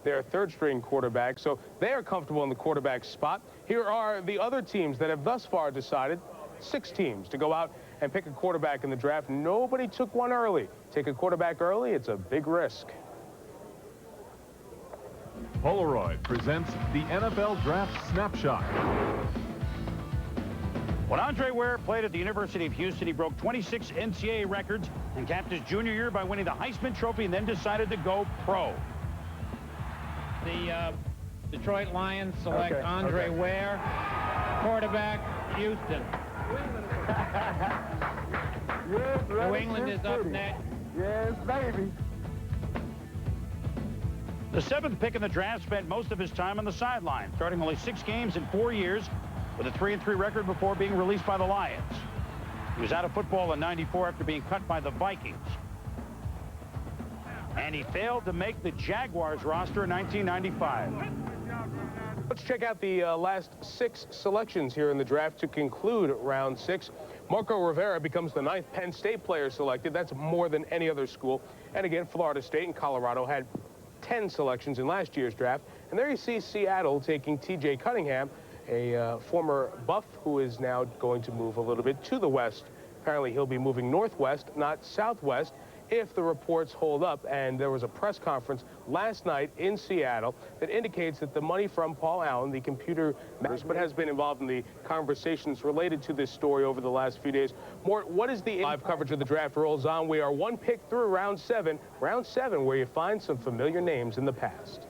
their third-string quarterback, so they are comfortable in the quarterback spot. Here are the other teams that have thus far decided, 6 teams, to go out and pick a quarterback in the draft. Nobody took one early. Take a quarterback early, it's a big risk. Polaroid presents the NFL Draft Snapshot. When Andre Ware played at the University of Houston, he broke 26 NCAA records and capped his junior year by winning the Heisman Trophy and then decided to go pro. The Detroit Lions select Andre Ware, quarterback, Houston. Yes, New England is up next. Yes, baby. The 7th pick in the draft spent most of his time on the sideline, starting only 6 games in 4 years with a 3-3 record before being released by the Lions. He was out of football in '94 after being cut by the Vikings. And he failed to make the Jaguars roster in 1995. Let's check out the last 6 selections here in the draft to conclude round 6. Marco Rivera becomes the 9th Penn State player selected. That's more than any other school. And again, Florida State and Colorado had 10 selections in last year's draft. And there you see Seattle taking T.J. Cunningham, a former Buff who is now going to move a little bit to the west. Apparently he'll be moving northwest, not southwest, if the reports hold up. And there was a press conference last night in Seattle that indicates that the money from Paul Allen, the computer matters, but has been involved in the conversations related to this story over the last few days. Mort, what is the live coverage of the draft rolls on? We are 1 pick through round 7, where you find some familiar names in the past.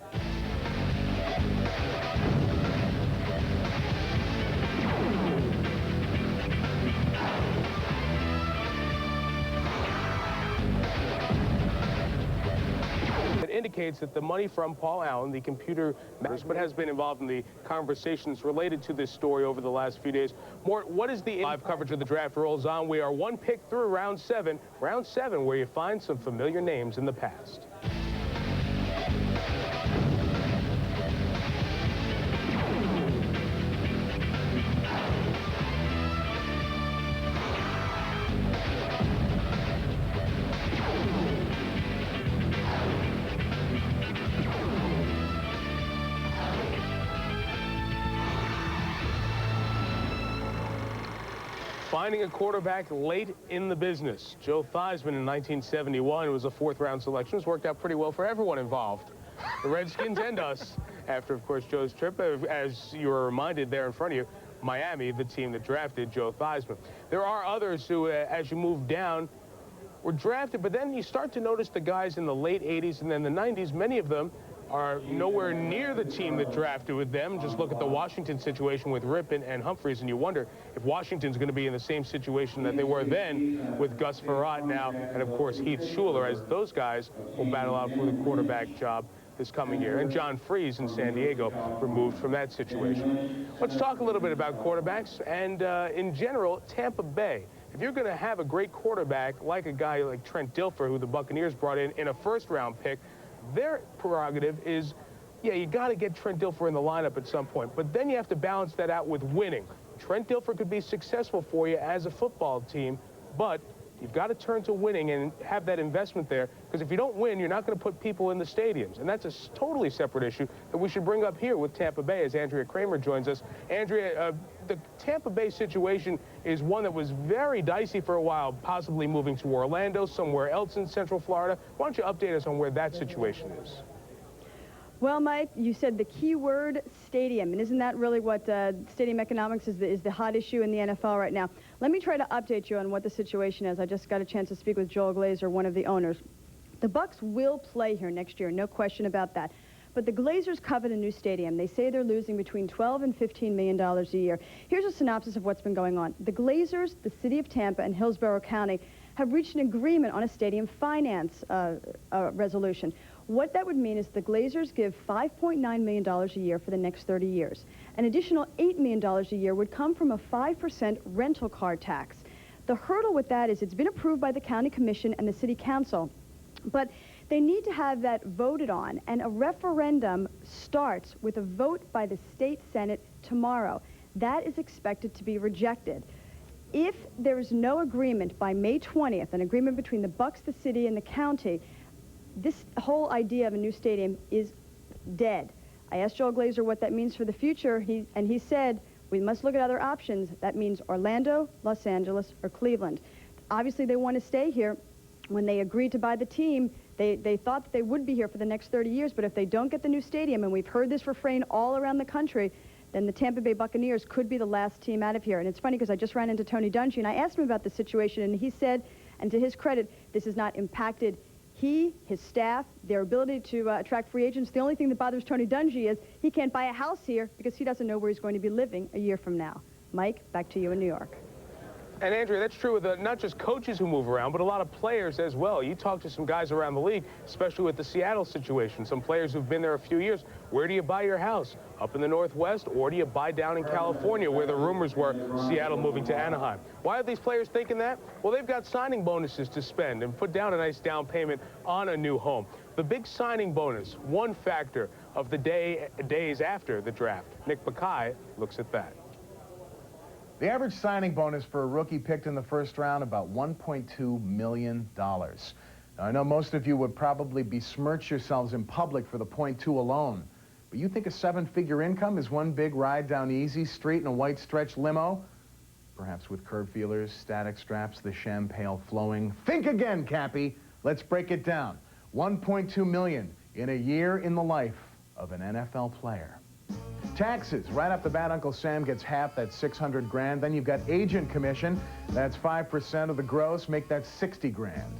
Indicates that the money from Paul Allen, the computer matters, but has been involved in the conversations related to this story over the last few days. Mort, what is the live coverage of the draft rolls on? We are 1 pick through round 7, where you find some familiar names in the past. Finding a quarterback late in the business. Joe Theismann in 1971 was a 4th-round selection. It's worked out pretty well for everyone involved. The Redskins and us, after, of course, Joe's trip, as you were reminded there in front of you, Miami, the team that drafted Joe Theismann. There are others who, as you move down, were drafted, but then you start to notice the guys in the late 80s and then the 90s, many of them are nowhere near the team that drafted with them. Just look at the Washington situation with Rippon and Humphreys, and you wonder if Washington's going to be in the same situation that they were then with Gus Frerotte now, and of course Heath Schuler, as those guys will battle out for the quarterback job this coming year. And John Freeze in San Diego removed from that situation. Let's talk a little bit about quarterbacks and in general, Tampa Bay. If you're going to have a great quarterback like a guy like Trent Dilfer, who the Buccaneers brought in a 1st-round pick, their prerogative is, yeah, you got to get Trent Dilfer in the lineup at some point, but then you have to balance that out with winning. Trent Dilfer could be successful for you as a football team, but you've got to turn to winning and have that investment there, because if you don't win, you're not going to put people in the stadiums, and that's a totally separate issue that we should bring up here with Tampa Bay as Andrea Kramer joins us. Andrea, the Tampa Bay situation is one that was very dicey for a while, possibly moving to Orlando, somewhere else in Central Florida. Why don't you update us on where that situation is? Well, Mike, you said the key word, stadium, and isn't that really what stadium economics is the hot issue in the NFL right now? Let me try to update you on what the situation is. I just got a chance to speak with Joel Glazer, one of the owners. The Bucs will play here next year, no question about that. But the Glazers covet a new stadium. They say they're losing between $12 and $15 million a year. Here's a synopsis of what's been going on. The Glazers, the City of Tampa, and Hillsborough County have reached an agreement on a stadium finance resolution. What that would mean is the Glazers give $5.9 million a year for the next 30 years. An additional $8 million a year would come from a 5% rental car tax. The hurdle with that is it's been approved by the County Commission and the City Council, but they need to have that voted on, and a referendum starts with a vote by the State Senate tomorrow. That is expected to be rejected. If there is no agreement by May 20th, an agreement between the Bucs, the city, and the county, this whole idea of a new stadium is dead. I asked Joel Glazer what that means for the future, and he said, we must look at other options. That means Orlando, Los Angeles, or Cleveland. Obviously, they want to stay here. When they agreed to buy the team, they thought that they would be here for the next 30 years, but if they don't get the new stadium, and we've heard this refrain all around the country, then the Tampa Bay Buccaneers could be the last team out of here. And it's funny because I just ran into Tony Dungy, and I asked him about the situation, and he said, and to his credit, this has not impacted he, his staff, their ability to attract free agents. The only thing that bothers Tony Dungy is he can't buy a house here because he doesn't know where he's going to be living a year from now. Mike, back to you in New York. And, Andrea, that's true with not just coaches who move around, but a lot of players as well. You talk to some guys around the league, especially with the Seattle situation, some players who've been there a few years. Where do you buy your house? Up in the Northwest, or do you buy down in California, where the rumors were Seattle moving to Anaheim? Why are these players thinking that? Well, they've got signing bonuses to spend and put down a nice down payment on a new home. The big signing bonus, one factor of the days after the draft. Nick Bakay looks at that. The average signing bonus for a rookie picked in the first round, about $1.2 million. Now, I know most of you would probably besmirch yourselves in public for the .2 alone, but you think a seven-figure income is one big ride down Easy Street in a white stretch limo? Perhaps with curb feelers, static straps, the champagne flowing. Think again, Cappy. Let's break it down. $1.2 million in a year in the life of an NFL player. Taxes, right off the bat, Uncle Sam gets half, that's 600 grand. Then you've got agent commission, that's 5% of the gross, make that 60 grand.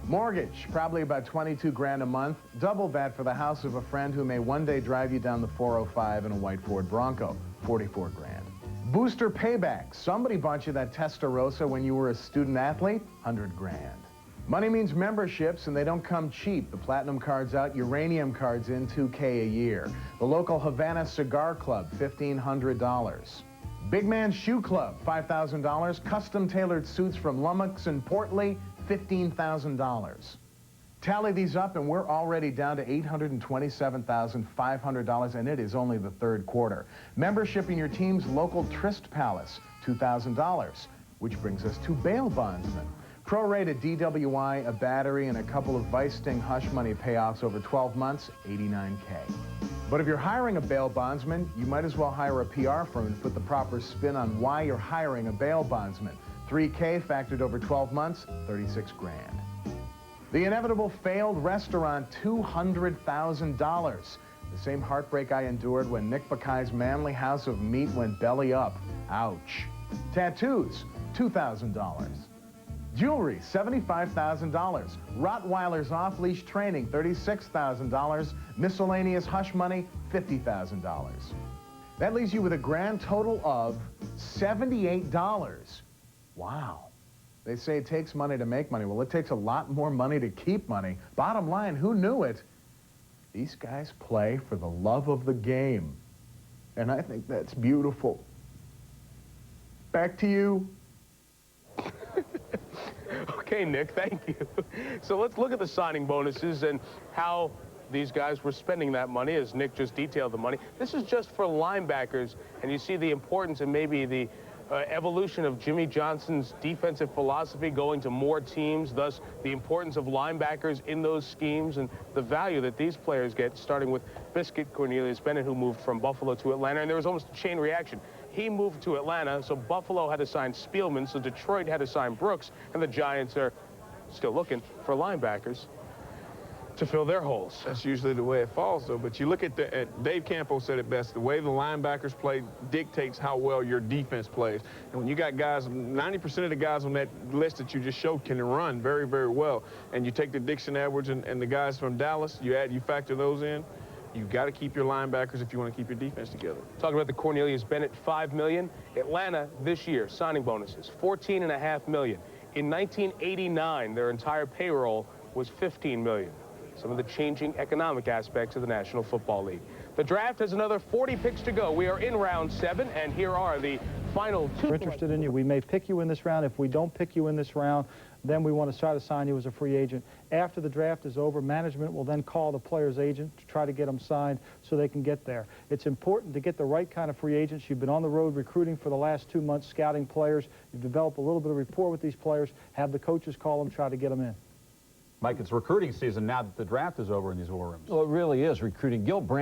Mortgage, probably about 22 grand a month. Double that for the house of a friend who may one day drive you down the 405 in a white Ford Bronco, 44 grand. Booster payback, somebody bought you that Testarossa when you were a student athlete, 100 grand. Money means memberships, and they don't come cheap. The Platinum Card's out, Uranium Card's in, $2K a year. The local Havana Cigar Club, $1,500. Big Man Shoe Club, $5,000. Custom-tailored suits from Lummox and Portley, $15,000. Tally these up, and we're already down to $827,500, and it is only the third quarter. Membership in your team's local Tryst Palace, $2,000, which brings us to bail bondsmen. Prorated DWI, a battery, and a couple of Vice Sting hush money payoffs over 12 months, $89K. But if you're hiring a bail bondsman, you might as well hire a PR firm and put the proper spin on why you're hiring a bail bondsman. $3K factored over 12 months, 36 grand. The inevitable failed restaurant, $200,000. The same heartbreak I endured when Nick Bakay's Manly House of Meat went belly up. Ouch. Tattoos, $2,000. Jewelry, $75,000. Rottweiler's off-leash training, $36,000. Miscellaneous hush money, $50,000. That leaves you with a grand total of $78. Wow. They say it takes money to make money. Well, it takes a lot more money to keep money. Bottom line, who knew it? These guys play for the love of the game. And I think that's beautiful. Back to you. Okay, Nick, thank you. So let's look at the signing bonuses and how these guys were spending that money, as Nick just detailed the money. This is just for linebackers, and you see the importance and maybe the evolution of Jimmy Johnson's defensive philosophy, going to more teams, thus the importance of linebackers in those schemes and the value that these players get, starting with Biscuit Cornelius Bennett, who moved from Buffalo to Atlanta, and there was almost a chain reaction. He moved to Atlanta, so Buffalo had to sign Spielman, so Detroit had to sign Brooks, and the Giants are still looking for linebackers to fill their holes. That's usually the way it falls, though. But you look at Dave Campo said it best. The way the linebackers play dictates how well your defense plays. And when you got guys, 90% of the guys on that list that you just showed can run very, very well. And you take the Dixon Edwards and the guys from Dallas, you factor those in. You've got to keep your linebackers if you want to keep your defense together. Talking about the Cornelius Bennett, $5 million. Atlanta this year, signing bonuses, $14.5 million. In 1989, their entire payroll was $15 million. Some of the changing economic aspects of the National Football League. The draft has another 40 picks to go. We are in round 7, and here are the final 2. We're interested in you. We may pick you in this round. If we don't pick you in this round, then we want to try to sign you as a free agent. After the draft is over, management will then call the player's agent to try to get them signed so they can get there. It's important to get the right kind of free agents. You've been on the road recruiting for the last 2 months, scouting players. You've developed a little bit of rapport with these players. Have the coaches call them, try to get them in. Mike, it's recruiting season now that the draft is over in these war rooms. Well, it really is recruiting. Gil Brandt